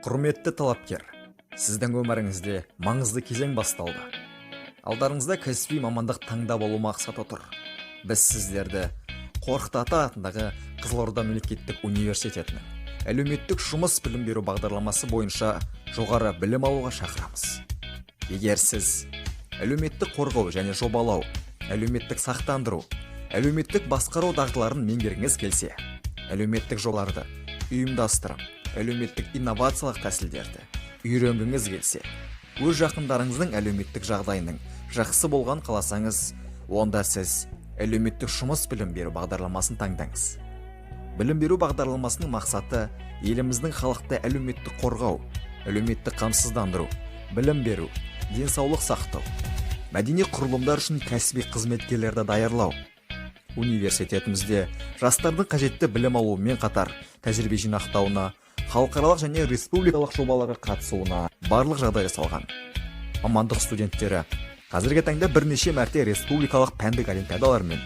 Құрметті талапкер, сіздің өміріңізде маңызды кезең басталды. Алдарыңызда кәсіби мамандық таңдап алу мақсаты тұр. Біз сіздерді Қорқыт Ата атындағы Қызылорда мемлекеттік университетінің әлеуметтік жұмыс білім беру бағдарламасы бойынша жоғары білім алуға шақырамыз. Егер сіз әлеуметтік қорғау және жобалау, әлеуметтік сақтандыру, әлеуметтік басқару дағдыларын меңгергіңіз келсе, әлеуметтік жобаларды ұйымдастырып, әлеуметтік инновациялық тәсілдерді үйренгіңіз келсе, өз жақындарыңыздың әлеуметтік жағдайының жақсы болған қаласаңыз, онда сіз әлеуметтік жұмыс білім беру бағдарламасын таңдаңыз. Білім беру бағдарламасының мақсаты еліміздің халықты әлеуметтік қорғау, әлеуметтік қамсыздандыру, білім беру, денсаулық сақтау, мәдени құрылымдар үшін кәсіби қызметкерлерді даярлау. Университетімізде жастардың қажетті білім алуымен қатар тәжірибе жинақтауына, халықаралық және республикалық жобаларға қатысуына барлық жағдай жасалған. Мамандық студенттері қазіргі таңда бірнеше мәрте республикалық пәндік олимпиадалар мен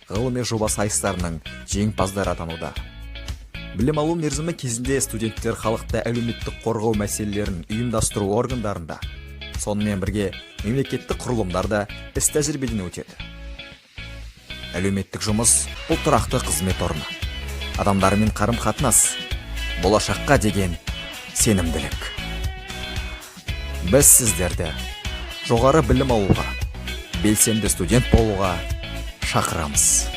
ғылыми жоба сайыстарының жеңімпаздары атануда. Білім алу мерзімі кезінде студенттер халықты әлеуметтік қорғау мәселелерін ұйымдастыру органдарында, сонымен бірге мемлекеттік құрылымдарда іс тәжірибеден өтеді. Әлеуметтік жұмыс бұл тұрақты қызмет орны, адамдармен қарым-қатынас, болашаққа деген сенімділік. Біз сіздерді жоғары білім алуға, белсенді студент болуға шақырамыз.